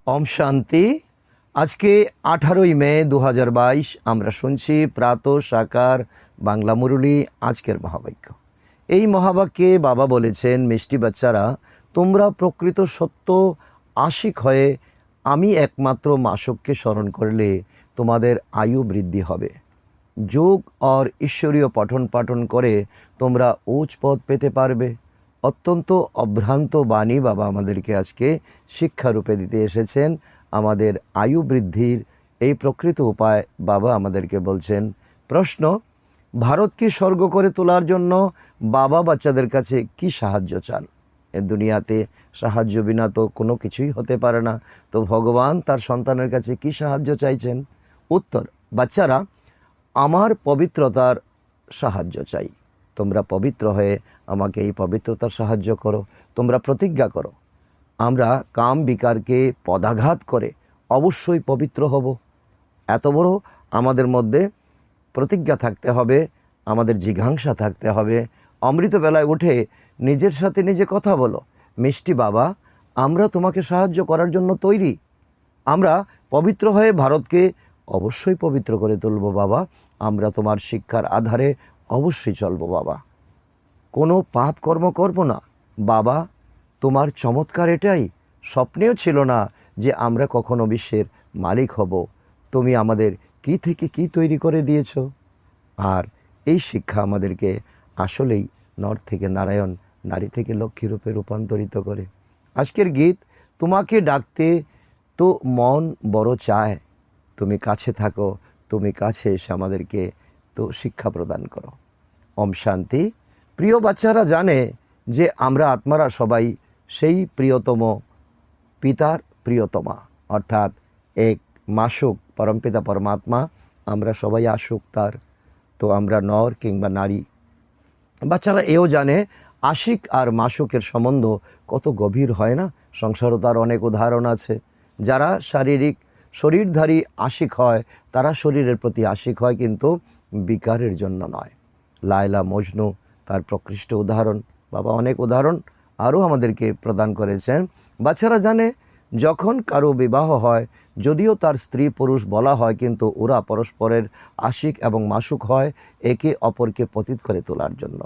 ওম শান্তি। আজকে 18ই মে 2022 আমরা শুনছি প্রাত সাকার বাংলা মুরলী। আজকের মহাবাক্য, এই মহাবাক্যে বাবা বলেছেন, মিষ্টি বাচ্চারা, তোমরা প্রকৃত সত্য আশিক হয়ে আমি একমাত্র মাসুককে স্মরণ করলে তোমাদের আয়ু বৃদ্ধি হবে। যোগ আর ঈশ্বরীয় পঠন পাঠন করে তোমরা উচ্চ পদ পেতে পারবে। অত্যন্ত অভ্রান্ত বাণী বাবা আমাদেরকে আজকে শিক্ষারূপে দিতে এসেছেন। আমাদের আয়ু বৃদ্ধির এই প্রকৃত উপায় বাবা আমাদেরকে বলছেন। প্রশ্ন, ভারতকে স্বর্গ করে তোলার জন্য বাবা বাচ্চাদের কাছে কি সাহায্য চান? এ দুনিয়াতে সাহায্য বিনা তো কোনো কিছুই হতে পারে না। তো ভগবান তার সন্তানের কাছে কি সাহায্য চাইছেন? উত্তর, বাচ্চারা, আমার পবিত্রতার সাহায্য চাই। তোমরা পবিত্র হয়ে আমাকে এই পবিত্রতার সাহায্য করো। তোমরা প্রতিজ্ঞা করো, আমরা কাম বিকারকে পদাঘাত করে অবশ্যই পবিত্র হব। এত বড় আমাদের মধ্যে প্রতিজ্ঞা থাকতে হবে, আমাদের জিঘাংসা থাকতে হবে। অমৃতবেলায় উঠে নিজের সাথে নিজে কথা বলো, মিষ্টি বাবা, আমরা তোমাকে সাহায্য করার জন্য তৈরি। আমরা পবিত্র হয়ে ভারতকে অবশ্যই পবিত্র করে তুলব বাবা। আমরা তোমার শিক্ষার আধারে অবশ্যই চলব বাবা। কোনো পাপ কর্ম করব না বাবা। তোমার চমৎকার এটাই, স্বপ্নেও ছিল না যে আমরা কখনো বিশ্বের মালিক হব। তুমি আমাদের কি থেকে কি তৈরি করে দিয়েছ। আর এই শিক্ষা আমাদেরকে আসলেই নর থেকে নারায়ণ, নারী থেকে লক্ষ্মীরূপে রূপান্তরিত করে। আজকের গীত, তোমাকে ডাকতে তো মন বড় চায়, তুমি কাছে থাকো, তুমি কাছে এসে আমাদেরকে তো শিক্ষা প্রদান করো। ওম শান্তি। প্রিয় বাচ্চারা জানে যে আমরা আত্মারা সবাই সেই প্রিয়তম পিতার প্রিয়তমা, অর্থাৎ এক মাসুক পরমপিতা পরমাত্মা। আমরা সবাই আশুক তার। তো আমরা নর কিংবা নারী। বাচ্চারা এও জানে আশিক আর মাসুকের সম্বন্ধ কত গভীর হয় না। সংসারও তার অনেক উদাহরণ আছে। যারা শারীরিক শরীরধারী আশিক হয় তারা শরীরের প্রতি আশিক হয়, কিন্তু বিকারের জন্য নয়। লায়লা মজনু তার প্রকৃষ্ট উদাহরণ। বাবা অনেক উদাহরণ আরও আমাদেরকে প্রদান করেছেন। বাচ্চারা জানে যখন কারো বিবাহ হয়, যদিও তার স্ত্রী পুরুষ বলা হয়, কিন্তু ওরা পরস্পরের আশিক এবং মাসুক হয় একে অপরকে পতিত করে তোলার জন্য।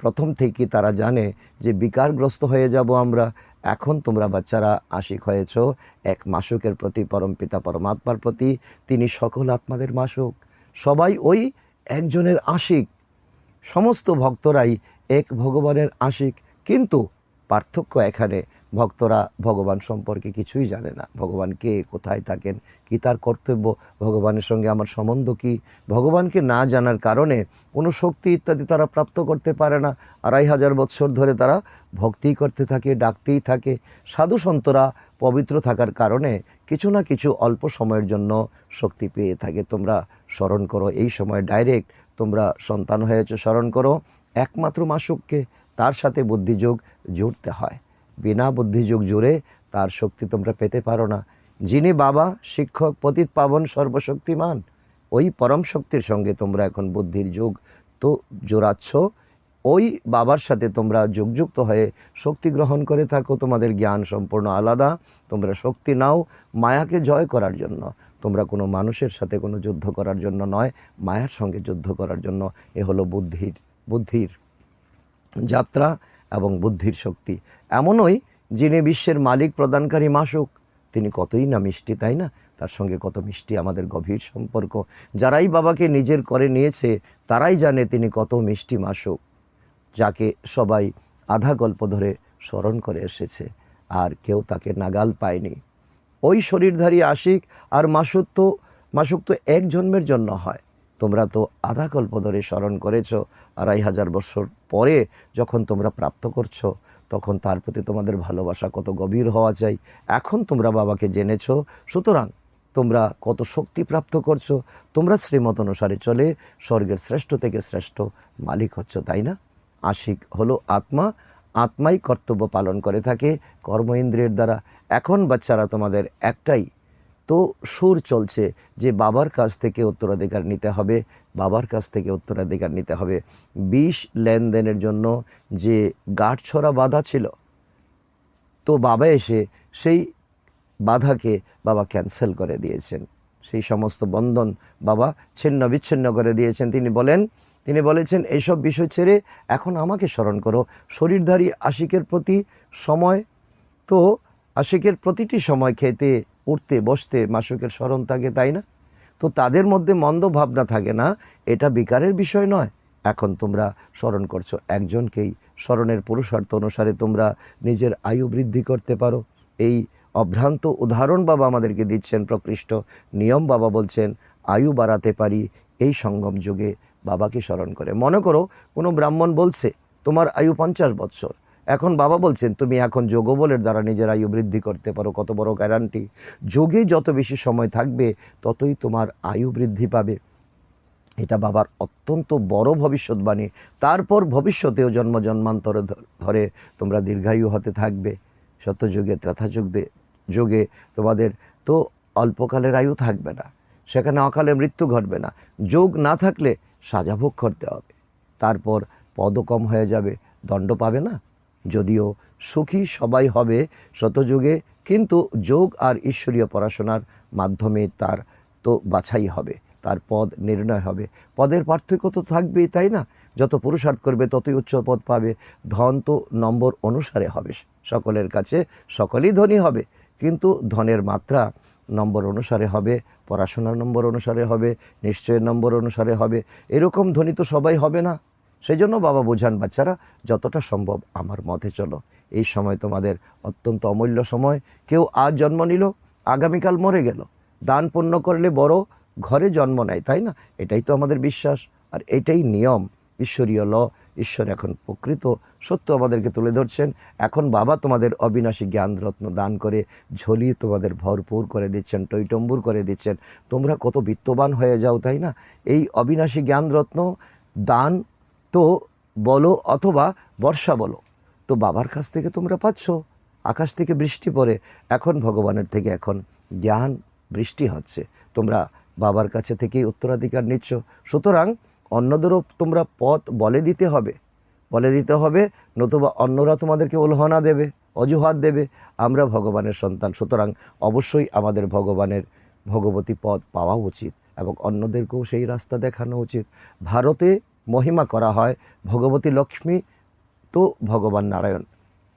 প্রথম থেকে তারা জানে যে বিকারগ্রস্ত হয়ে যাব আমরা। এখন তোমরা বাচ্চারা আশিক হয়েছ এক মাসুকের প্রতি, পরমপিতা পরমাত্মার প্রতি। তিনি সকল আত্মাদের মাসুক, সবাই ওই একজনের আশিক। সমস্ত ভক্তরাই এক ভগবানের আশিক, কিন্তু পার্থক্য এখানে, ভক্তরা ভগবান সম্পর্কে কিছুই জানে না। ভগবান কে, কোথায় থাকেন, কি তার কর্তব্য, ভগবানের সঙ্গে আমার সম্বন্ধ কি। ভগবানকে না জানার কারণে কোনো শক্তি ইত্যাদি তারা প্রাপ্ত করতে পারে না। 2500 বৎসর ধরে তারা ভক্তিই করতে থাকে, ডাকতেই থাকে। সাধু সন্তরা পবিত্র থাকার কারণে কিছু না কিছু অল্প সময়ের জন্য শক্তি পেয়ে থাকে। তোমরা স্মরণ করো, এই সময় ডাইরেক্ট তোমরা সন্তান হয়েছ, স্মরণ করো একমাত্র মাসুককে। তার সাথে বুদ্ধিযোগ জুড়তে হয়। বিনা বুদ্ধিযোগ জুড়ে তার শক্তি তোমরা পেতে পারো না। যিনি বাবা, শিক্ষক, পতিত পাবন, সর্বশক্তিমান, ওই পরম শক্তির সঙ্গে তোমরা এখন বুদ্ধির যোগ তো জোড়াচ্ছ। ওই বাবার সাথে তোমরা যোগযুক্ত হয়ে শক্তি গ্রহণ করে থাকো। তোমাদের জ্ঞান সম্পূর্ণ আলাদা। তোমরা শক্তি নাও মায়াকে জয় করার জন্য। তোমরা কোনো মানুষের সাথে কোনো যুদ্ধ করার জন্য নয়, মায়ার সঙ্গে যুদ্ধ করার জন্য। এ হলো বুদ্ধির যাত্রা এবং বুদ্ধির শক্তি। এমনই যিনি বিশ্বের মালিক, প্রদানকারী মাসুক, তিনি কতই না মিষ্টি, তাই না? তার সঙ্গে কত মিষ্টি আমাদের গভীর সম্পর্ক। যারাই বাবাকে নিজের করে নিয়েছে তারাই জানে তিনি কত মিষ্টি মাসুক, যাকে সবাই আধা গল্প ধরে স্মরণ করে এসেছে, আর কেউ তাকে নাগাল পায়নি। ওই শরীরধারী আশিক আর মাসুক তো এক জন্মের জন্য হয়। তোমরা তো আধা কল্প ধরে স্মরণ করেছ। 2500 বছর পরে যখন তোমরা প্রাপ্ত করছো, তখন তার প্রতি তোমাদের ভালোবাসা কত গভীর হওয়া চাই। এখন তোমরা বাবাকে জেনেছ, সুতরাং তোমরা কত শক্তি প্রাপ্ত করছো। তোমরা শ্রীমত অনুসারে চলে স্বর্গের শ্রেষ্ঠ থেকে শ্রেষ্ঠ মালিক হচ্ছ, তাই না? আশিক হলো আত্মা, আত্মাই কর্তব্য পালন করে থাকে কর্ম ইন্দ্রিয়ের দ্বারা। এখন বাচ্চারা তোমাদের একটাই তো সুর চলছে যে বাবার কাছ থেকে উত্তরাধিকার নিতে হবে, বাবার কাছ থেকে উত্তরাধিকার নিতে হবে। 20 লেনদেনের জন্য যে গাঁটছড়া বাঁধা ছিল, তো বাবা এসে সেই বাধাকে বাবা ক্যান্সেল করে দিয়েছেন, সেই সমস্ত বন্ধন বাবা ছিন্ন বিচ্ছিন্ন করে দিয়েছেন। তিনি বলেছেন এইসব বিষয় ছেড়ে এখন আমাকে স্মরণ করো। শরীরধারী আশিকের প্রতি সময় তো আশিকের প্রতিটি সময় খেতে উঠতে বসতে মাসুকের স্মরণ থাকে, তাই না? তো তাদের মধ্যে মন্দ ভাবনা থাকে না, এটা বিকারের বিষয় নয়। এখন তোমরা স্মরণ করছো একজনকেই, স্মরণের পুরুষার্থ অনুসারে তোমরা নিজের আয়ু বৃদ্ধি করতে পারো। এই অভ্রান্ত উদাহরণ বাবা আমাদেরকে দিচ্ছেন, প্রকৃষ্ট নিয়ম বাবা বলছেন আয়ু বাড়াতে পারি এই সঙ্গম যুগে বাবাকে স্মরণ করে। মনে করো কোনো ব্রাহ্মণ বলছে তোমার আয়ু 50 বৎসর, এখন বাবা বলছেন তুমি এখন যোগবলের দ্বারা নিজের আয়ু বৃদ্ধি করতে পারো। কত বড় গ্যারান্টি! যোগে যত বেশি সময় থাকবে ততই তোমার আয়ু বৃদ্ধি পাবে। এটা বাবার অত্যন্ত বড় ভবিষ্যৎবাণী। তারপর ভবিষ্যতেও জন্ম জন্মান্তর ধরে তোমরা দীর্ঘায়ু হতে থাকবে। সত্যযুগে যুগে তোমাদের তো অল্পকালের আয়ু থাকবে না, সেখানে অকালে মৃত্যু ঘটবে না। যোগ না থাকলে সাজা ভোগ করতে হবে, তারপর পদও কম হয়ে যাবে, দণ্ড পাবে না। যদিও সুখী সবাই হবে শতযুগে, কিন্তু যোগ আর ঈশ্বরীয় পড়াশোনার মাধ্যমে তার তো বাছাই হবে, তার পদ নির্ণয় হবে। পদের পার্থক্য তো থাকবেই, তাই না? যত পুরুষার্থ করবে ততই উচ্চ পদ পাবে। ধন তো নম্বর অনুসারে হবে, সকলের কাছে সকলেই ধনী হবে, কিন্তু ধনের মাত্রা নম্বর অনুসারে হবে, পড়াশোনার নম্বর অনুসারে হবে, নিশ্চয়ের নম্বর অনুসারে হবে। এরকম ধনী তো সবাই হবে না। সেই জন্য বাবা বোঝান, বাচ্চারা যতটা সম্ভব আমার মতে চলো। এই সময় তোমাদের অত্যন্ত অমূল্য সময়। কেউ আজ জন্ম নিল, আগামীকাল মরে গেল। দান পুণ্য করলে বড় ঘরে জন্ম নেয়, তাই না? এটাই তো আমাদের বিশ্বাস, আর এটাই নিয়ম, ঈশ্বরীয় ল। ঈশ্বর এখন প্রকৃত সত্য আমাদেরকে তুলে ধরছেন। এখন বাবা তোমাদের অবিনাশী জ্ঞান রত্ন দান করে ঝলিয়ে তোমাদের ভরপুর করে দিচ্ছেন, টইটম্বুর করে দিচ্ছেন। তোমরা কত বিত্তবান হয়ে যাও, তাই না? এই অবিনাশী জ্ঞান রত্ন দান তো বলো অথবা বর্ষা বলো, তো বাবার কাছ থেকে তোমরা পাচ্ছ। আকাশ থেকে বৃষ্টি পড়ে, এখন ভগবানের থেকে এখন জ্ঞান বৃষ্টি হচ্ছে, তোমরা বাবার কাছে থেকেই উত্তরাধিকার নিচ্ছ। সুতরাং অন্যদেরও তোমরা পথ বলে দিতে হবে, নতুবা অন্যরা তোমাদেরকে উলহনা দেবে, অজুহাত দেবে। আমরা ভগবানের সন্তান, সুতরাং অবশ্যই আমাদের ভগবতী পদ পাওয়া উচিত এবং অন্যদেরকেও সেই রাস্তা দেখানো উচিত। ভারতে মহিমা করা হয় ভগবতী লক্ষ্মী তো ভগবান নারায়ণ।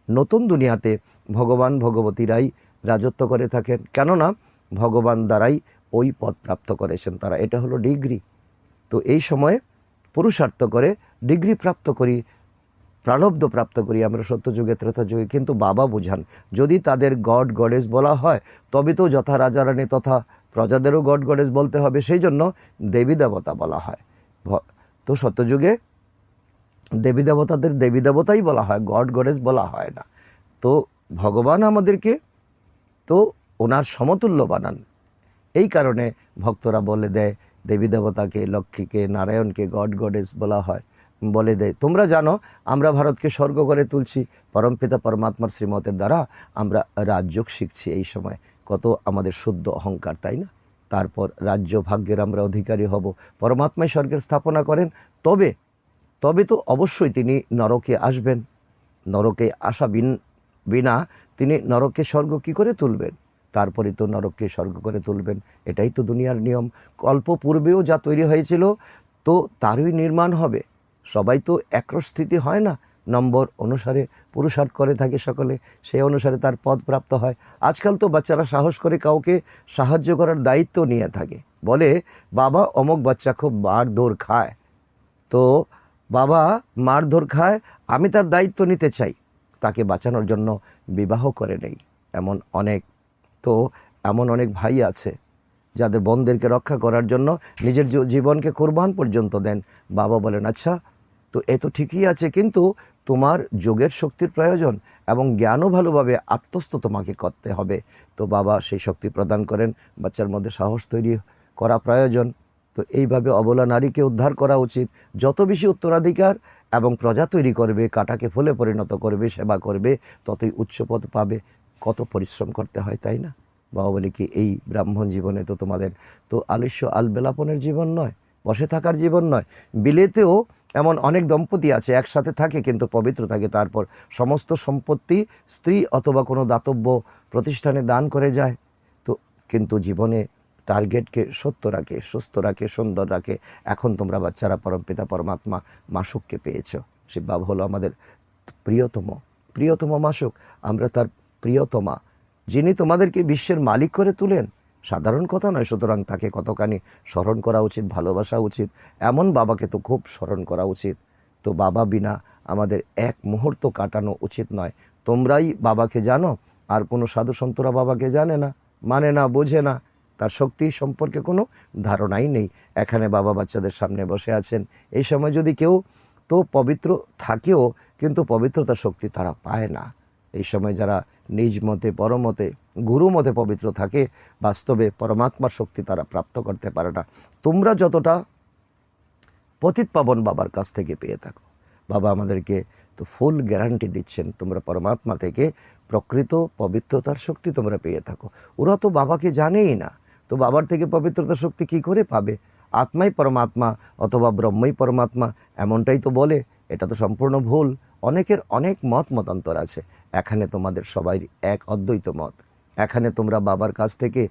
নতুন দুনিয়াতে ভগবান ভগবতীরাই রাজত্ব করে থাকেন, কেননা ভগবান দ্বারাই ওই পদ প্রাপ্ত করেছেন তারা। এটা হলো ডিগ্রি। তো এই সময়ে পুরুষার্থ করে ডিগ্রি প্রাপ্ত করি, প্রারব্ধ প্রাপ্ত করি আমরা সত্যযুগে ত্রেতাযুগে। কিন্তু বাবা বুঝান, যদি তাদের গড গডেস বলা হয় তবে তো যথা রাজারানী তথা প্রজাদেরও গড গডেস বলতে হবে, সেই জন্য দেবী দেবতা বলা হয়। তো সত্যযুগে দেবী দেবতাদের দেবী দেবতাই বলা হয়, গড গডেস বলা হয় না। তো ভগবান আমাদেরকে তো ওনার সমতুল্য বানান। এই কারণে ভক্তরা বলে দেয় দেবী দেবতাকে, লক্ষ্মীকে, নারায়ণকে গড গডেস বলা হয়, বলে দেয়। তোমরা জানো আমরা ভারতকে স্বর্গ করে তুলছি, পরমপিতা পরমাত্মার শ্রীমতের দ্বারা আমরা রাজযোগ শিখছি। এই সময় কত আমাদের শুদ্ধ অহংকার, তাই না? তারপর রাজ্য ভাগ্যের আমরা অধিকারী হব। পরমাত্মাই স্বর্গের স্থাপনা করেন, তবে তো অবশ্যই তিনি নরকে আসবেন। নরকে আসা বিনা তিনি নরককে স্বর্গ কী করে তুলবেন? তারপরে তো নরককে স্বর্গ করে তুলবেন। এটাই তো দুনিয়ার নিয়ম। কল্প পূর্বেও যা তৈরি হয়েছিল তো তারই নির্মাণ হবে। সবাই তো একরস স্থিতি হয় না, নম্বর অনুসারে পুরুষার্থ করে থাকে সকলে, সেই অনুসারে তার পদ প্রাপ্ত হয়। আজকাল তো বাচ্চারা সাহস করে কাউকে সাহায্য করার দায়িত্ব নিয়ে থাকে, বলে বাবা অমুক বাচ্চা খুব মারধর খায়, তো বাবা মারধর খায়, আমি তার দায়িত্ব নিতে চাই, তাকে বাঁচানোর জন্য বিবাহ করে নেই। এমন অনেক ভাই আছে যাদের বোনদেরকে রক্ষা করার জন্য নিজের জীবনকে কোরবান পর্যন্ত দেন। বাবা বলেন আচ্ছা তো এ তো ঠিকই আছে, কিন্তু তোমার যোগের শক্তির প্রয়োজন এবং জ্ঞানও ভালোভাবে আত্মস্থ তোমাকে করতে হবে। তো বাবা সেই শক্তি প্রদান করেন, বাচ্চার মধ্যে সাহস তৈরি করা প্রয়োজন। তো এইভাবে অবলা নারীকে উদ্ধার করা উচিত। যত বেশি উত্তরাধিকার এবং প্রজা তৈরি করবে, কাটাকে ফুলে পরিণত করবে, সেবা করবে, ততই উচ্চপদ পাবে। কত পরিশ্রম করতে হয়, তাই না? বাবা বলে কি এই ব্রাহ্মণ জীবনে তো তোমাদের তো আলস্য আলবেলাপনের জীবন নয়, বসে থাকার জীবন নয়। বিলেতেও এমন অনেক দম্পতি আছে একসাথে থাকে কিন্তু পবিত্র থাকে, তারপর সমস্ত সম্পত্তি স্ত্রী অথবা কোনো দাতব্য প্রতিষ্ঠানে দান করে যায়। তো কিন্তু জীবনে টার্গেটকে সত্য রাখে, সুস্থ রাখে, সুন্দর রাখে। এখন তোমরা বাচ্চারা পরমপিতা পরমাত্মা মাসুককে পেয়েছো। শিব বাবা হলো আমাদের প্রিয়তম মাসুক, আমরা তার প্রিয়তমা, যিনি তোমাদেরকে বিশ্বের মালিক করে তুলেন। সাধারণ কথা নয়, সুতরাং তাকে কতখানি স্মরণ করা উচিত, ভালোবাসা উচিত। এমন বাবাকে তো খুব স্মরণ করা উচিত। তো বাবা বিনা আমাদের এক মুহূর্ত কাটানো উচিত নয়। তোমরাই বাবাকে জানো, আর কোনো সাধু সন্তরা বাবাকে জানে না, মানে না, বোঝে না, তার শক্তি সম্পর্কে কোনো ধারণাই নেই। এখানে বাবা বাচ্চাদের সামনে বসে আছেন। এই সময় যদি কেউ তো পবিত্র থাকেও কিন্তু পবিত্রতার শক্তি তারা পায় না। এই সময় যারা নিজ মতে, পরমতে, গুরু মতে পবিত্র থাকে, বাস্তবে পরমাত্মার শক্তি তারা প্রাপ্ত করতে পারে না। তোমরা যতটা পতিত পাবন বাবার কাছ থেকে পেয়ে থাকো, বাবা আমাদেরকে তো ফুল গ্যারান্টি দিচ্ছেন তোমরা পরমাত্মা থেকে প্রকৃত পবিত্রতার শক্তি তোমরা পেয়ে থাকো। ওরা তো বাবাকে জানেই না, তো বাবার থেকে পবিত্রতার শক্তি কি করে পাবে? আত্মাই পরমাত্মা অথবা ব্রহ্মই পরমাত্মা এমনটাই তো বলে। এটা তো সম্পূর্ণ ভুল। অনেকের অনেক মতান্তর আছে। এখানে তোমাদের সবাই এক অদ্বৈত মত। এখানে তোমরা বাবার কাছ থেকে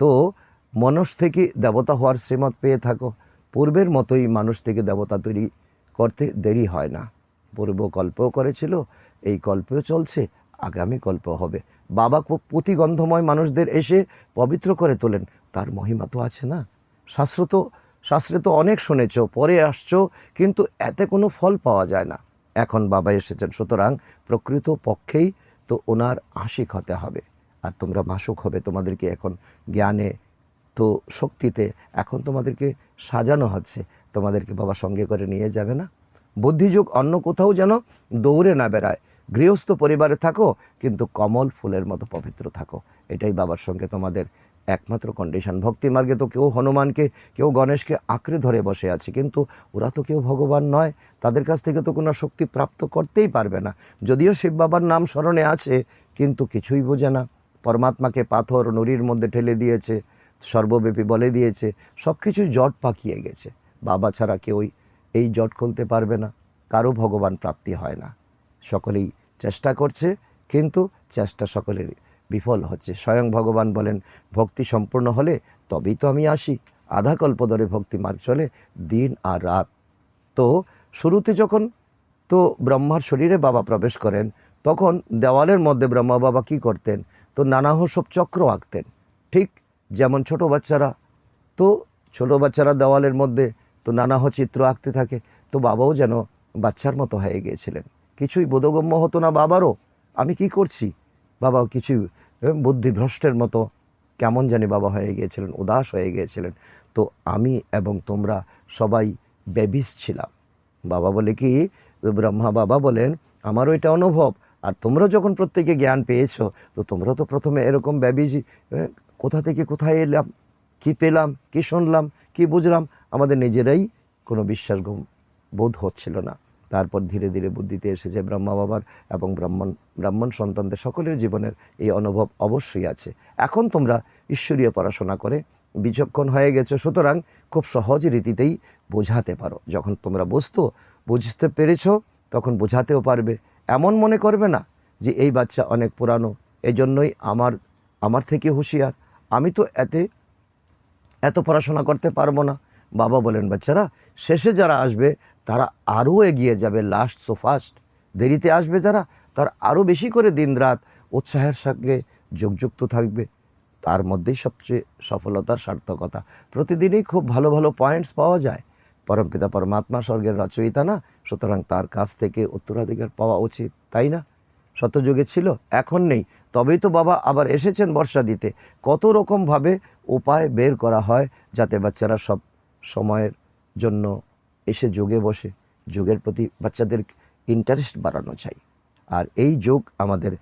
তো মনুষ থেকে দেবতা হওয়ার শ্রীমত পেয়ে থাকো। পূর্বের মতোই মানুষ থেকে দেবতা তৈরি করতে দেরি হয় না। পূর্ব কল্পও করেছিল, এই কল্পেও চলছে, আগামী কল্প হবে। বাবা পুঁথিগন্ধময় মানুষদের এসে পবিত্র করে তোলেন, তার মহিমা তো আছে না। শাস্ত্রে তো অনেক শুনেছ, পরে আসছো, কিন্তু এতে কোনো ফল পাওয়া যায় না। এখন বাবা এসেছেন, সুতরাং প্রকৃত পক্ষেই তো ওনার আশিক হতে হবে। আর তোমরা মাসুক হবে। তোমাদেরকে এখন জ্ঞানে তো শক্তিতে এখন তোমাদেরকে সাজানো হচ্ছে। তোমাদেরকে বাবা সঙ্গে করে নিয়ে যাবে না। বুদ্ধিযোগ অন্য কোথাও যেন দৌড়ে না বেড়ায়। গৃহস্থ পরিবারে থাকো কিন্তু কমল ফুলের মতো পবিত্র থাকো। এটাই বাবার সঙ্গে তোমাদের একমাত্র কন্ডিশন। ভক্তি মার্গে তো কেউ হনুমানকে, কেউ গণেশকে আঁকড়ে ধরে বসে আছে, কিন্তু ওরা তো কেউ ভগবান নয়। তাদের কাছ থেকে তো কোনো শক্তি প্রাপ্ত করতেই পারবে না। যদিও শিব বাবার নাম স্মরণে আছে, কিন্তু কিছুই বোঝে না। পরমাত্মাকে পাথর নুড়ির মধ্যে ঠেলে দিয়েছে, সর্বব্যাপী বলে দিয়েছে, সব কিছুই জট পাকিয়ে গেছে। বাবা ছাড়া কেউই এই জট খুলতে পারবে না। কারো ভগবান প্রাপ্তি হয় না। সকলেই চেষ্টা করছে, কিন্তু চেষ্টা সকলের বিফল হচ্ছে। স্বয়ং ভগবান বলেন, ভক্তি সম্পূর্ণ হলে তবেই তো আমি আসি। আধা কল্প ধরে ভক্তি মার্গ চলে দিন আর রাত। তো শুরুতে যখন তো ব্রহ্মার শরীরে বাবা প্রবেশ করেন, তখন দেওয়ালের মধ্যে ব্রহ্মা বাবা কী করতেন? তো নানাহ সব চক্র আঁকতেন। ঠিক যেমন ছোট বাচ্চারা দেওয়ালের মধ্যে তো নানাহ চিত্র আঁকতে থাকে। তো বাবাও যেন বাচ্চার মতো হয়ে গিয়েছিলেন। কিছুই বোধগম্য হতো না বাবারও, আমি কি করছি। বাবাও কিছুই বুদ্ধিভ্রষ্টের মতো কেমন জানি বাবা হয়ে গিয়েছিলেন, উদাস হয়ে গিয়েছিলেন। তো আমি এবং তোমরা সবাই বেবিস ছিলাম। বাবা বলে কি, ব্রহ্মা বাবা বলেন, আমারও এটা অনুভব। আর তোমরা যখন প্রত্যেকে জ্ঞান পেয়েছো, তো তোমরা তো প্রথমে এরকম বেবিস, কোথা থেকে কোথায় এলাম, কি পেলাম, কি শুনলাম, কি বুঝলাম, আমাদের নিজেরাই কোনো বিশ্বাস বোধ হচ্ছিল না। তারপর ধীরে ধীরে বুদ্ধিতে এসেছে ব্রহ্মা বাবার এবং ব্রাহ্মণ সন্তানদের সকলের জীবনের এই অনুভব অবশ্যই আছে। এখন তোমরা ঈশ্বরীয় পড়াশোনা করে বিচক্ষণ হয়ে গেছো, সুতরাং খুব সহজ রীতিতেই বোঝাতে পারো। যখন তোমরা বুঝতে পেরেছো, তখন বোঝাতেও পারবে। এমন মনে করবে না যে এই বাচ্চা অনেক পুরানো, এই জন্যই আমার থেকে হুঁশিয়ার, আমি তো এত পড়াশোনা করতে পারবো না। বাবা বলেন, বাচ্চারা শেষে যারা আসবে তারা আরও এগিয়ে যাবে, লাস্ট সো ফাস্ট। দেরিতে আসবে যারা, তারা আরও বেশি করে দিনরাত উৎসাহের সঙ্গে যোগযুক্ত থাকবে। তার মধ্যেই সবচেয়ে সফলতার সার্থকতা। প্রতিদিনই খুব ভালো ভালো পয়েন্টস পাওয়া যায়। পরমপিতা পরমাত্মা স্বর্গের রচয়িতা না, সুতরাং তার কাছ থেকে উত্তরাধিকার পাওয়া উচিত, তাই না? শতযুগে ছিল, এখন নেই। তবেই তো বাবা আবার এসেছেন বর্ষা দিতে। কত রকমভাবে উপায় বের করা হয় যাতে বাচ্চারা সব সময়ের জন্য এসে যোগে বসে। যোগের প্রতি বাচ্চাদের ইন্টারেস্ট বাড়ানো চাই। আর এই যোগ আমাদের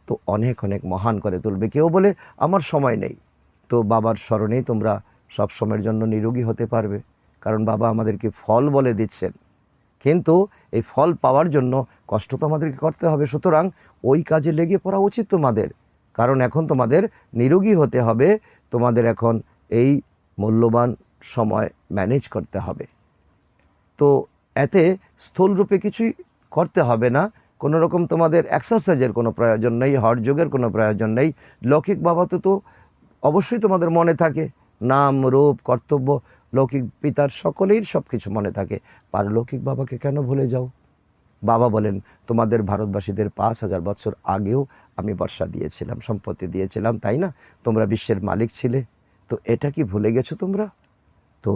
তো অনেক অনেক মহান করে তুলবে। কেউ বলে আমার সময় নেই, তো বাবার স্মরণেই তোমরা সব সময়ের জন্য নিরোগী হতে পারবে। কারণ বাবা আমাদেরকে ফল বলে দিচ্ছেন, কিন্তু এই ফল পাওয়ার জন্য কষ্ট তো আমাদেরকে করতে হবে। সুতরাং ওই কাজে লেগে পড়া উচিত তোমাদের। কারণ এখন তোমাদের নিরোগী হতে হবে। তোমাদের এখন এই মূল্যবান সময় ম্যানেজ করতে হবে। তো এতে স্থূলরূপে কিছুই করতে হবে না, কোনো রকম তোমাদের এক্সারসাইজের কোনো প্রয়োজন নেই, হঠযোগের কোনো প্রয়োজন নেই। লৌকিক বাবা তো অবশ্যই তোমাদের মনে থাকে, নাম রূপ কর্তব্য লৌকিক পিতার সকলেই সব কিছু মনে থাকে। পারলৌকিক বাবাকে কেন ভুলে যাও? বাবা বলেন, তোমাদের ভারতবাসীদের 5,000 বছর আগেও আমি বর্ষা দিয়েছিলাম, সম্পত্তি দিয়েছিলাম, তাই না? তোমরা বিশ্বের মালিক ছিলে, তো এটা কি ভুলে গেছো তোমরা? তো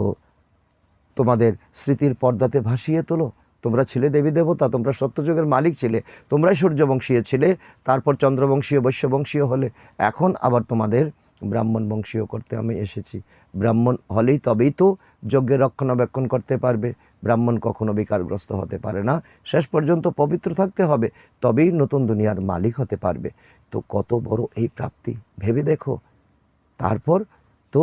তোমাদের স্মৃতির পর্দাতে ভাসিয়ে তোলো। তোমরা ছিলে দেবী দেবতা, তোমরা সত্যযুগের মালিক ছিলে, তোমরাই সূর্যবংশীয় ছিলে, তারপর চন্দ্রবংশীয় বৈশ্যবংশীয় হলে, এখন আবার তোমাদের ব্রাহ্মণ বংশীয় করতে আমি এসেছি। ব্রাহ্মণ হলেই তবেই তো যজ্ঞের রক্ষণাবেক্ষণ করতে পারবে। ব্রাহ্মণ কখনো বিকারগ্রস্ত হতে পারে না, শেষ পর্যন্ত পবিত্র থাকতে হবে, তবেই নতুন দুনিয়ার মালিক হতে পারবে। তো কত বড় এই প্রাপ্তি ভেবে দেখো। তারপর তো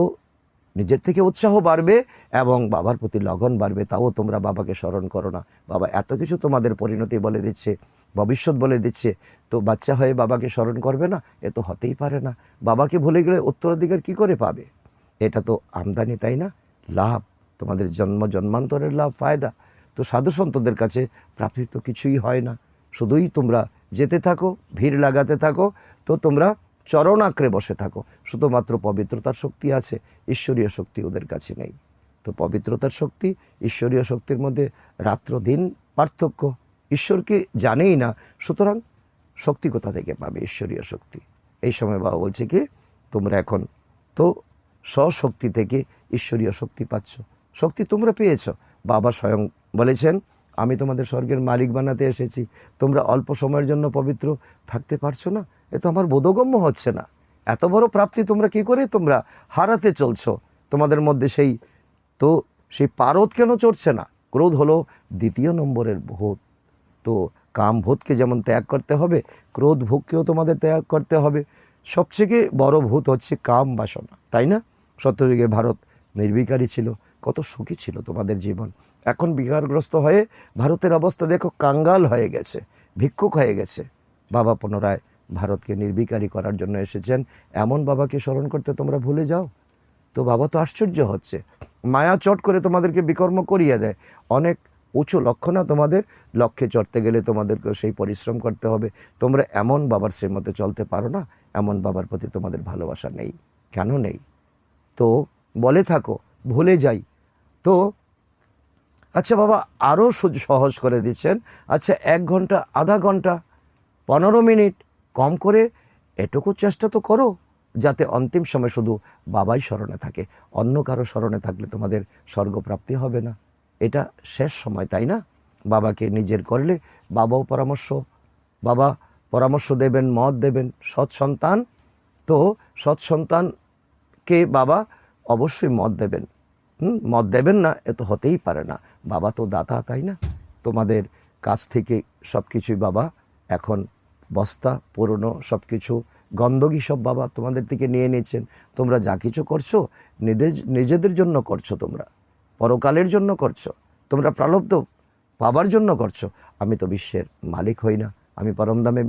নিজের থেকে উৎসাহ বাড়বে এবং বাবার প্রতি লগন বাড়বে। তাও তোমরা বাবাকে স্মরণ করো না। বাবা এত কিছু তোমাদের পরিণতি বলে দিচ্ছে, ভবিষ্যৎ বলে দিচ্ছে, তো বাচ্চা হয়ে বাবাকে স্মরণ করবে না? এ তো হতেই পারে না। বাবাকে ভুলে গেলে উত্তরাধিকার কি করে পাবে? এটা তো আমদানি, তাই না? লাভ, তোমাদের জন্ম জন্মান্তরের লাভ, ফায়দা। তো সাধু সন্তদের কাছে প্রাপ্তি তো কিছুই হয় না, শুধুই তোমরা যেতে থাকো, ভিড় লাগাতে থাকো, তো তোমরা চরণ আঁকড়ে বসে থাকো। শুধুমাত্র পবিত্রতার শক্তি আছে, ঈশ্বরীয় শক্তি ওদের কাছে নেই। তো পবিত্রতার শক্তি, ঈশ্বরীয় শক্তির মধ্যে রাত্র দিন পার্থক্য। ঈশ্বরকে জানেই না, সুতরাং শক্তি কোথা থেকে পাবে ঈশ্বরীয় শক্তি? এই সময় বাবা বলছে কি, তোমরা এখন তো স্বশক্তি থেকে ঈশ্বরীয় শক্তি পাচ্ছ, শক্তি তোমরা পেয়েছ। বাবা স্বয়ং বলেছেন, আমি তোমাদের স্বর্গের মালিক বানাতে এসেছি, তোমরা অল্প সময়ের জন্য পবিত্র থাকতে পারছো না? এ তো আমার বোধগম্য হচ্ছে না। এত বড় প্রাপ্তি তোমরা কি করে তোমরা হারাতে চলছো? তোমাদের মধ্যে সেই পারদ কেন চড়ছে না? ক্রোধ হলো দ্বিতীয় নম্বরের ভূত। তো কাম ভূতকে যেমন ত্যাগ করতে হবে, ক্রোধ ভূতকেও তোমাদের ত্যাগ করতে হবে। সবচেয়ে বড় ভূত হচ্ছে কাম বাসনা, তাই না? সত্যযুগে ভারত নির্বিকারী ছিল, কত সুখী ছিল তোমাদের জীবন। এখন বিকারগ্রস্ত হয়ে ভারতের অবস্থা দেখো, কাঙ্গাল হয়ে গেছে, ভিক্ষুক হয়ে গেছে। বাবা পুনরায় ভারতকে নির্বিকারী করার জন্য এসেছেন। এমন বাবাকে স্মরণ করতে তোমরা ভুলে যাও? তো বাবা তো আশ্চর্য হচ্ছে, মায়া চট করে তোমাদেরকে বিকর্ম করিয়ে দেয়। অনেক উঁচু লক্ষ্য না তোমাদের? লক্ষ্যে চড়তে গেলে তোমাদেরকে সেই পরিশ্রম করতে হবে। তোমরা এমন বাবার শ্রীমতে চলতে পারো না, এমন বাবার প্রতি তোমাদের ভালোবাসা নেই। কেন নেই? তো বলে থাকো, ভুলে যাই। তো আচ্ছা বাবা আরও সহজ করে দিচ্ছেন, আচ্ছা 1 ঘন্টা, আধা ঘন্টা, 15 মিনিট কম করে এটুকু চেষ্টা তো করো, যাতে অন্তিম সময় শুধু বাবাই স্মরণে থাকে। অন্য কারো স্মরণে থাকলে তোমাদের স্বর্গপ্রাপ্তি হবে না। এটা শেষ সময়, তাই না? বাবাকে নিজের করলে বাবাও বাবা পরামর্শ দেবেন, মত দেবেন। সৎ সন্তান, তো সৎ সন্তানকে বাবা অবশ্যই মত দেবেন। মত দেবেন না এ তো হতেই পারে না। বাবা তো দাতা, তাই না? তোমাদের কাছ থেকে সব কিছুই বাবা এখন বস্তা পুরনো সব কিছু গন্ধগী সব বাবা তোমাদের থেকে নিয়ে নিচ্ছেন। তোমরা যা কিছু করছো নিজেদের জন্য করছো, তোমরা পরকালের জন্য করছো, তোমরা প্রারব্ধ পাবার জন্য করছো। আমি তো বিশ্বের মালিক হই না, আমি পরমধামে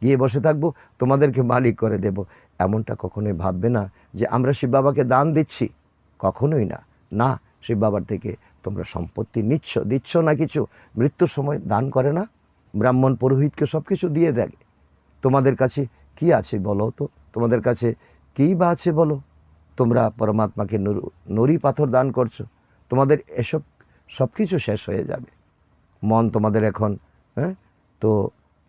গিয়ে বসে থাকবো, তোমাদেরকে মালিক করে দেব। এমনটা কখনোই ভাববে না যে আমরা শিব বাবাকে দান দিচ্ছি, কখনোই না। না, শিব বাবার থেকে তোমরা সম্পত্তি দিচ্ছ না কিছু। মৃত্যুর সময় দান করে না? ব্রাহ্মণ পুরোহিতকে সব কিছু দিয়ে দেয়। তোমাদের কাছে কি আছে বলো তো? তোমাদের কাছে কী বা আছে বলো? তোমরা পরমাত্মাকে নুড়ি পাথর দান করছো। তোমাদের এসব সব কিছু শেষ হয়ে যাবে। মন তোমাদের এখন তো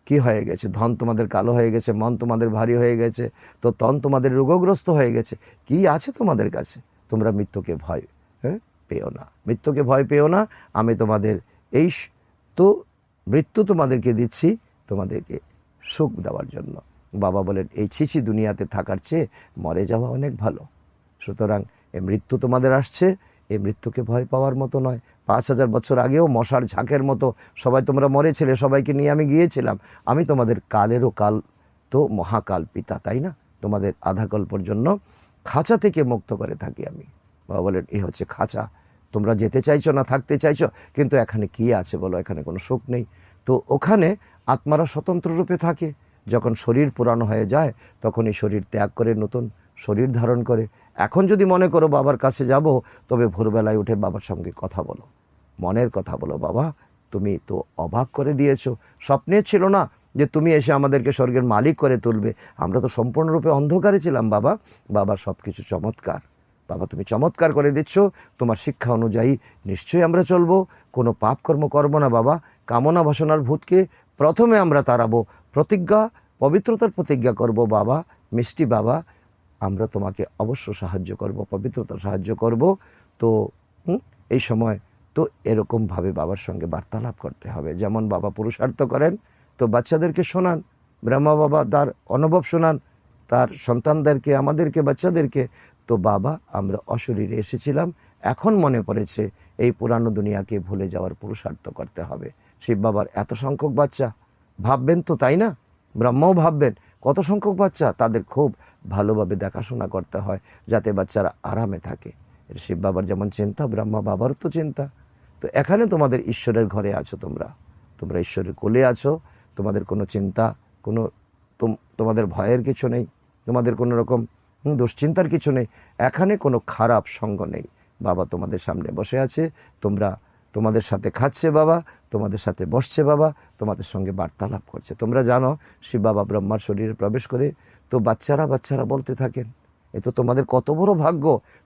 কি হয়ে গেছে? ধন তোমাদের কালো হয়ে গেছে, মন তোমাদের ভারী হয়ে গেছে, তো তন তোমাদের রোগগ্রস্ত হয়ে গেছে। কি আছে তোমাদের কাছে? তোমরা মৃত্যুকে ভয় পেও না, মৃত্যুকে ভয় পেও না। আমি তোমাদের তো মৃত্যু তোমাদেরকে দিচ্ছি তোমাদেরকে সুখ দেওয়ার জন্য। বাবা বলেন, এই ছিছি দুনিয়াতে থাকার চেয়ে মরে যাওয়া অনেক ভালো। সুতরাং এই মৃত্যু তোমাদের আসছে, এই মৃত্যুকে ভয় পাওয়ার মতো নয়। 5,000 বছর আগেও মশার ঝাঁকের মতো সবাই তোমরা মরেছিলে, সবাইকে নিয়ে আমি গিয়েছিলাম। আমি তোমাদের কালেরও কাল তো মহাকাল পিতা, তাই না? তোমাদের আধাকল্পর জন্য খাঁচা থেকে মুক্ত করে থাকি আমি। বাবা বলেন, এই হচ্ছে খাঁচা। তোমরা যেতে চাইছো না, থাকতে চাইছো, কিন্তু এখানে কি আছে বলো? এখানে কোনো সুখ নেই। তো ওখানে আত্মারা স্বতন্ত্র রূপে থাকে। যখন শরীর পুরানো হয়ে যায়, তখন এই শরীর ত্যাগ করে নতুন শরীর ধারণ করে। এখন যদি মনে করো বাবার কাছে যাব, তবে ভোরবেলায় উঠে বাবার সঙ্গে কথা বলো, মনের কথা বলো। বাবা, তুমি তো অবাক করে দিয়েছো, স্বপ্নে ছিল না যে তুমি এসে আমাদেরকে স্বর্গের মালিক করে তুলবে। আমরা তো সম্পূর্ণরূপে অন্ধকারে ছিলাম বাবা। বাবা, সব কিছু চমৎকার। বাবা, তুমি চমৎকার করে দিচ্ছ। তোমার শিক্ষা অনুযায়ী নিশ্চয়ই আমরা চলবো, কোনো পাপ কর্ম করবো না বাবা। কামনা বাসনার ভূতকে প্রথমে আমরা তাড়াবো, প্রতিজ্ঞা, পবিত্রতার প্রতিজ্ঞা করব বাবা। মিষ্টি বাবা, আমরা তোমাকে অবশ্য সাহায্য করব, পবিত্রতার সাহায্য করব। তো এই সময় তো এরকমভাবে বাবার সঙ্গে বার্তালাপ করতে হবে। যেমন বাবা পুরুষার্থ করেন, তো বাচ্চাদেরকে শোনান, ব্রহ্মা বাবা তার অনুভব শোনান তার সন্তানদেরকে, আমাদেরকে, বাচ্চাদেরকে। তো বাবা, আমরা অশরীরে এসেছিলাম, এখন মনে পড়েছে এই পুরানো দুনিয়াকে ভুলে যাওয়ার পুরুষার্থ করতে হবে। শিব বাবার এত সংখ্যক বাচ্চা, ভাববেন তো, তাই না? ব্রহ্মাও ভাববেন কত সংখ্যক বাচ্চা, তাদের খুব ভালোভাবে দেখাশোনা করতে হয় যাতে বাচ্চারা আরামে থাকে। শিব বাবার যেমন চিন্তা, ব্রহ্মা বাবার তো চিন্তা। তো এখানে তোমাদের ঈশ্বরের ঘরে আছো, তোমরা ঈশ্বরের কোলে আছো। তোমাদের কোনো চিন্তা, কোনো তোমাদের ভয়ের কিছু নেই, তোমাদের কোনো রকম দুশ্চিন্তার কিছু নেই। এখানে কোনো খারাপ সঙ্গ নেই। বাবা তোমাদের সামনে বসে আছে, তোমাদের সাথে খাচ্ছে বাবা, তোমাদের সাথে বসছে বাবা, তোমাদের সঙ্গে বার্তালাপ করছে। তোমরা জানো শিব বাবা ব্রহ্মার শরীরে প্রবেশ করে তো বাচ্চারা বলতে থাকেন, এ তো তোমাদের কত বড় ভাগ্য।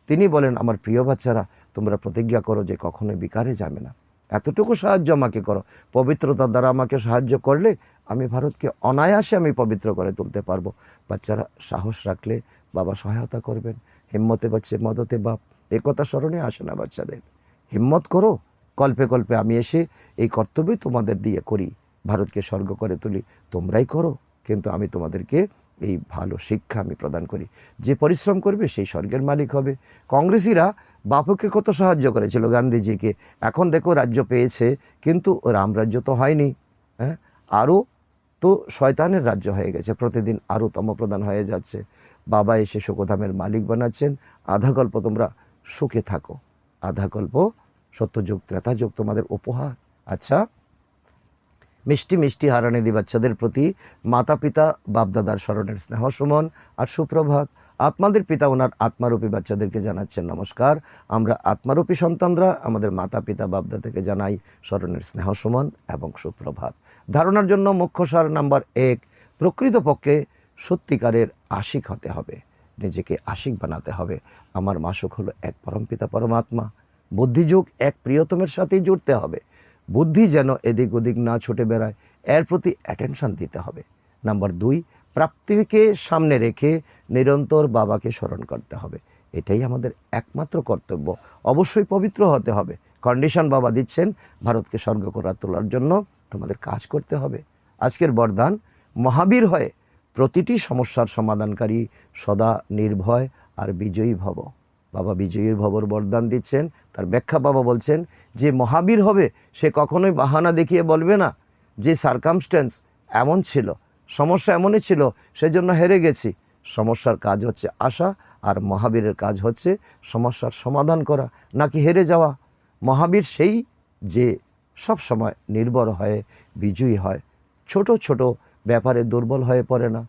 তিনি বলেন, আমার প্রিয় বাচ্চারা, তোমরা প্রতিজ্ঞা করো যে কখনোই বিকারে যাবে না। এতটুকু সাহায্য আমাকে করো, পবিত্রতার দ্বারা আমাকে সাহায্য করলে আমি ভারতকে অনায়াসে আমি পবিত্র করে তুলতে পারবো। বাচ্চারা সাহস রাখলে বাবা সহায়তা করবেন। হিম্মতে বাচ্চে মদতে বাপ, এ কথা স্মরণে আসে না বাচ্চাদের। হিম্মত করো, কল্পে কল্পে আমি এসে এই কর্তব্যই তোমাদের দিয়ে করি, ভারতকে স্বর্গ করে তুলি। তোমরাই করো, কিন্তু আমি তোমাদেরকে এই ভালো শিক্ষা আমি প্রদান করি। যে পরিশ্রম করবে সেই স্বর্গের মালিক হবে। কংগ্রেসিরা বাপুকে কত সাহায্য করেছিল, গান্ধীজিকে। এখন দেখো রাজ্য পেয়েছে, কিন্তু রামরাজ্য তো হয়নি। হ্যাঁ, আরও তো শয়তানের রাজ্য হয়ে গেছে, প্রতিদিন আরও তমপ্রদান হয়ে যাচ্ছে। বাবা এসে সুখধামের মালিক বানাচ্ছেন। আধা কল্প তোমরা সুখে থাকো, আধা কল্প সত্যযুগ ত্রেতাযুগ তোমাদের উপহার। আচ্ছা, মিষ্টি মিষ্টি হারানিধি বাচ্চাদের প্রতি মাতা পিতা বাপদাদার স্মরণের স্নেহ সুমন আর সুপ্রভাত। আত্মাদের পিতা ওনার আত্মারূপী বাচ্চাদেরকে জানাচ্ছেন নমস্কার। আমরা আত্মারূপী সন্তানরা আমাদের মাতা পিতা বাপদাদাকে জানাই স্মরণের স্নেহ সুমন এবং সুপ্রভাত। ধারণার জন্য মুখ্য সার নাম্বার 1, প্রকৃতপক্ষে সত্যিকারের আশিক হতে হবে, নিজেকে আশিক বানাতে হবে। আমার মাসুক হলো এক পরমপিতা পরমাত্মা। বুদ্ধিযুগ এক প্রিয়তমের সাথেই জুড়তে হবে। বুদ্ধি যেন এদিক ওদিক না ছুটে বেড়ায়, এর প্রতি অ্যাটেনশন দিতে হবে। নাম্বার 2, প্রাপ্তিকে সামনে রেখে নিরন্তর বাবাকে স্মরণ করতে হবে। এটাই আমাদের একমাত্র কর্তব্য। অবশ্যই পবিত্র হতে হবে। কন্ডিশন বাবা দিচ্ছেন, ভারতকে স্বর্গ করা তোলার জন্য তোমাদের কাজ করতে হবে। আজকের বরদান, মহাবীর হয়ে প্রতিটি সমস্যার সমাধানকারী, সদা নির্ভয় আর বিজয়ী ভব। বাবা বিজয়ীর ভবর বরদান দিচ্ছেন। তার ব্যাখ্যা বাবা বলছেন, যে মহাবীর হবে সে কখনোই বাহানা দেখিয়ে বলবে না যে সার্কামস্ট্যান্স এমন ছিল, সমস্যা এমনই ছিল, সেজন্য হেরে গেছি। সমস্যার কাজ হচ্ছে আসা, আর মহাবীরের কাজ হচ্ছে সমস্যার সমাধান করা, নাকি হেরে যাওয়া। মহাবীর সেই যে সব সময় নির্ভর হয়ে বিজয়ী হয়, ছোট ছোট ব্যাপারে দুর্বল হয়ে পড়ে না।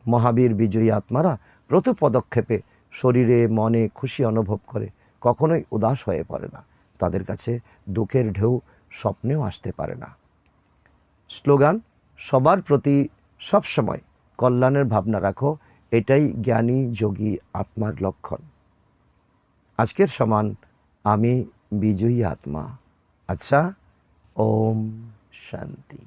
মহাবীর বিজয়ী আত্মারা প্রতি পদক্ষেপে শরীরে মনে খুশি অনুভব করে, কখনোই উদাস হয়ে পড়ে না। তাদের কাছে দুঃখের ঢেউ স্বপ্নেও আসতে পারে না। স্লোগান, সবার প্রতি সবসময় কল্যাণের ভাবনা রাখো, এটাই জ্ঞানী যোগী আত্মার লক্ষণ। আজকের সমান আমি বিজয়ী আত্মা। আচ্ছা, ওম শান্তি।